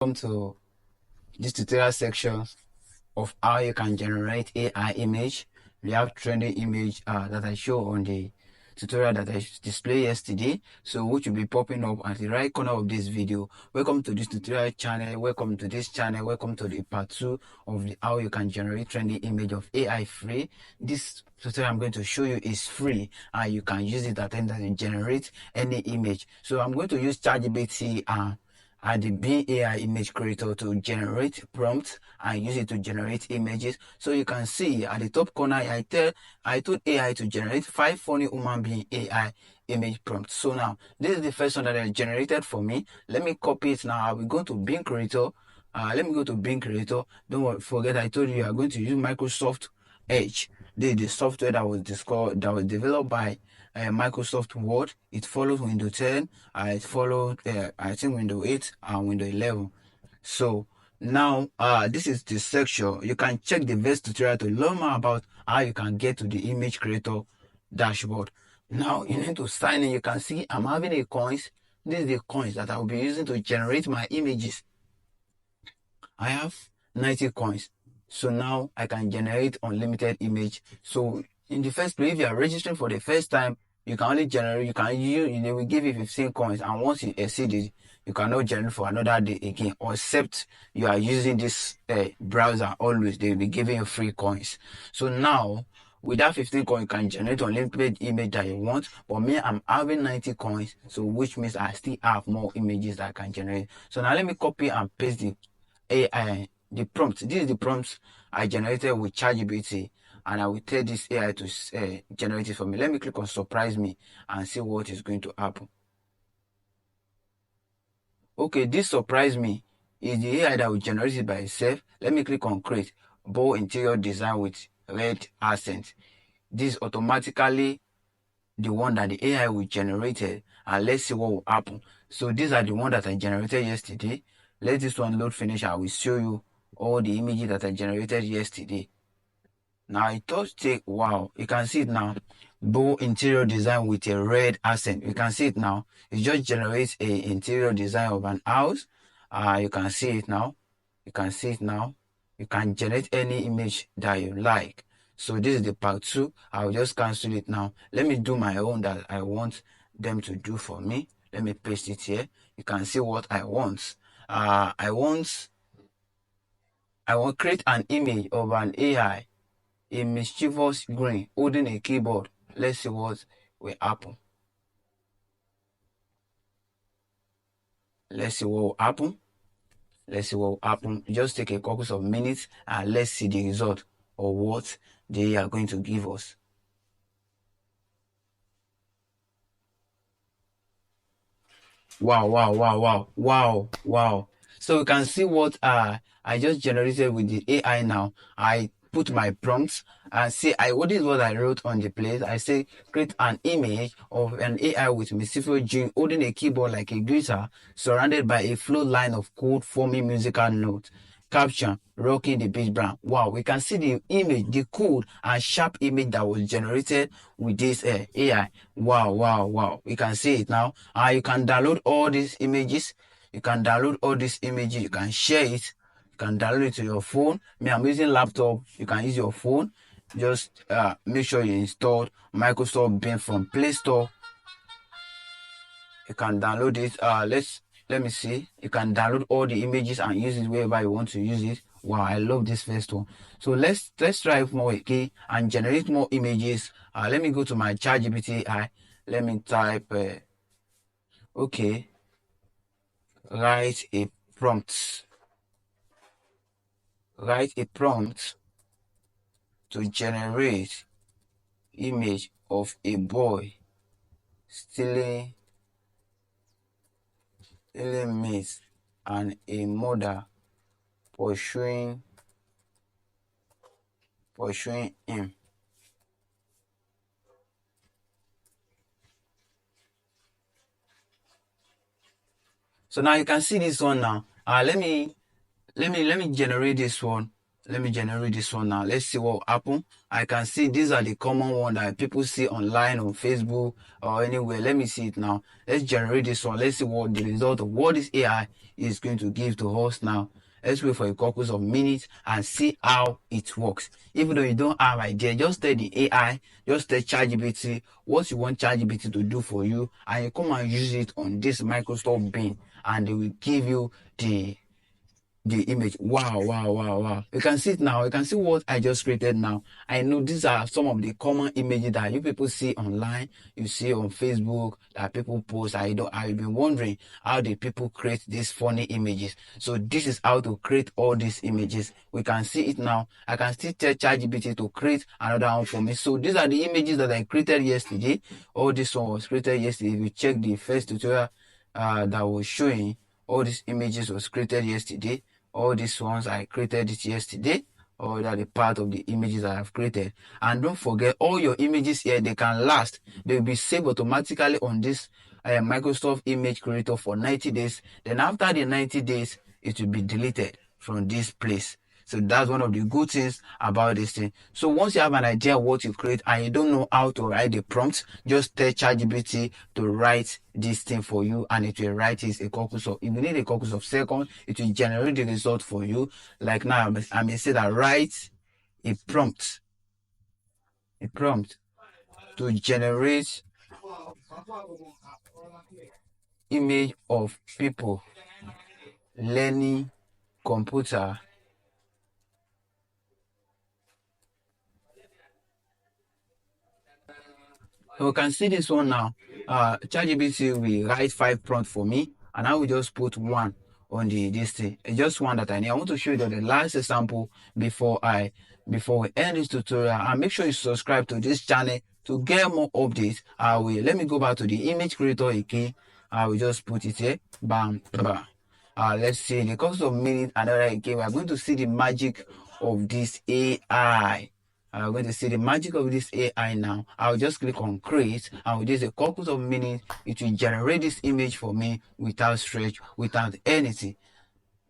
Welcome to this tutorial section of how you can generate AI image. We have trending image that I show on the tutorial that I displayed yesterday, so which will be popping up at the right corner of this video. Welcome to this tutorial channel. Welcome to this channel. Welcome to the part 2 of the how you can generate trending image of AI free. This tutorial I'm going to show you is free and you can use it at any time to generate any image. So I'm going to use ChatGPT and the Bing AI image creator to generate prompts and use it to generate images. So you can see at the top corner, I told AI to generate 5 funny human being AI image prompts. So now this is the first one that I generated for me. Let me copy it now. I will go to Bing creator. Let me go to Bing creator. Don't forget, I told you are going to use Microsoft Edge. This is the software that was developed by Microsoft Word. It follows Windows 10. It followed I think Windows 8 and Windows 11. So now this is the section. You can check the VS tutorial to learn more about how you can get to the image creator dashboard. Now you need to sign in. You can see I'm having a coins. This is the coins that I'll be using to generate my images. I have 90 coins. So now I can generate unlimited image. So in the first place, if you are registering for the first time, you can only generate, they will give you 15 coins. And once you exceed it, you cannot generate for another day again, except you are using this browser always. They will be giving you free coins. So now, with that 15 coins, you can generate unlimited image that you want. But me, I'm having 90 coins. So which means I still have more images that I can generate. So now let me copy and paste the prompt. This is the prompt I generated with ChatGPT, and I will tell this AI to generate it for me. Let me click on surprise me and see what is going to happen. Okay, this surprise me is the AI that will generate it by itself. Let me click on create bold interior design with red accent. This is automatically the one that the AI will generate it, and let's see what will happen. So these are the one that I generated yesterday. Let this one load finish. I will show you all the images that I generated yesterday. Now it does take, wow, you can see it now. Bold interior design with a red accent. You can see it now. It just generates a interior design of an house. You can see it now. You can see it now. You can generate any image that you like. So this is the part 2. I'll just cancel it now. Let me do my own that I want them to do for me. Let me paste it here. You can see what I want. I want create an image of an AI, a mischievous grin holding a keyboard. Let's see what will happen. Let's see what will happen. Let's see what will happen. Just take a couple of minutes and let's see the result of what they are going to give us. Wow. So you can see what I just generated with the AI now. I put my prompts and see what is what I wrote on the place. I say create an image of an AI with mischievous grin holding a keyboard like a guitar, surrounded by a flow line of code forming musical notes. Caption, rocking the beach brand. Wow, we can see the image, the cool and sharp image that was generated with this AI. Wow. We can see it now. You can download all these images. You can download all these images. You can share it. You can download it to your phone. Me, I'm using laptop. You can use your phone. Just make sure you install Microsoft Bing from Play Store. You can download it. Let me see. You can download all the images and use it wherever you want to use it. Wow, I love this first one. So let's try more again and generate more images. Let me go to my ChatGPT. Let me type. Okay, write a prompt. Write a prompt to generate image of a boy stealing meat and a mother pursuing him. So now you can see this one now. Let me generate this one. Let me generate this one now. Let's see what happen. I can see these are the common one that people see online on Facebook or anywhere. Let me see it now. Let's generate this one. Let's see what the result of what this AI is going to give to us now. Let's wait for a couple of minutes and see how it works. Even though you don't have idea, just tell the AI, just tell ChatGPT what you want ChatGPT to do for you, and you come and use it on this Microsoft Bing, and they will give you the image. Wow, wow, wow, wow. You can see it now. You can see what I just created now. I know these are some of the common images that you people see online, you see on Facebook, that people post. I've been wondering how did people create these funny images. So this is how to create all these images. We can see it now. I can still tell ChatGPT to create another one for me. So these are the images that I created yesterday. All this one was created yesterday. If you check the first tutorial that was showing, all these images was created yesterday. All these ones I created it yesterday. Or that the part of the images I have created. And don't forget, all your images here, they can last. They'll be saved automatically on this Microsoft Image Creator for 90 days. Then after the 90 days, it will be deleted from this place. So that's one of the good things about this thing. So once you have an idea what you create and you don't know how to write the prompt, just tell ChatGPT to write this thing for you, and it will write it a couple of, if you need a couple of seconds, it will generate the result for you. Like now, I may say that write a prompt to generate image of people learning computer. So you can see this one now. ChatGPT will write 5 prompts for me, and I will just put one on this thing. It's just one that I need. I want to show you the last example before we end this tutorial. And make sure you subscribe to this channel to get more updates. Let me go back to the image creator again. I will just put it here. Bam, bam. Let's see. In the course of minutes, another again, we are going to see the magic of this AI. I'm going to see the magic of this AI now. I'll just click on create, and with just a couple of minutes, it will generate this image for me without stretch, without anything.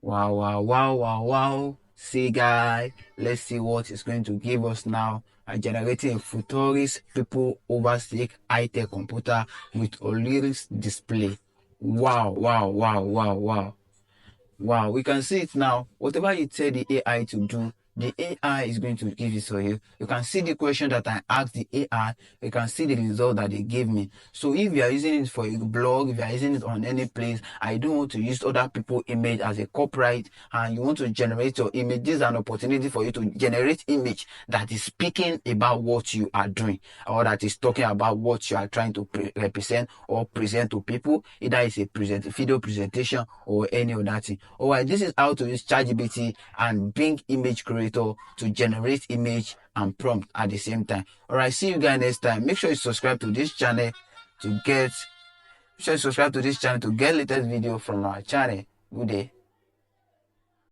Wow, wow, wow, wow, wow. See, guys, let's see what it's going to give us now. I'm generating a futurist people overseek high-tech computer with a lyrics display. Wow, wow, wow, wow, wow. Wow, we can see it now. Whatever you tell the AI to do, the AI is going to give it for you. You can see the question that I asked the AI. You can see the result that they gave me. So if you are using it for a blog, if you are using it on any place, I don't want to use other people's image as a copyright, and you want to generate your image, this is an opportunity for you to generate image that is speaking about what you are doing, or that is talking about what you are trying to represent or present to people. Either it's a video presentation or any other thing. Alright, this is how to use ChatGPT and Bing Image Creator to generate image and prompt at the same time. Alright, see you guys next time. Make sure you subscribe to this channel to get latest video from our channel. Good day.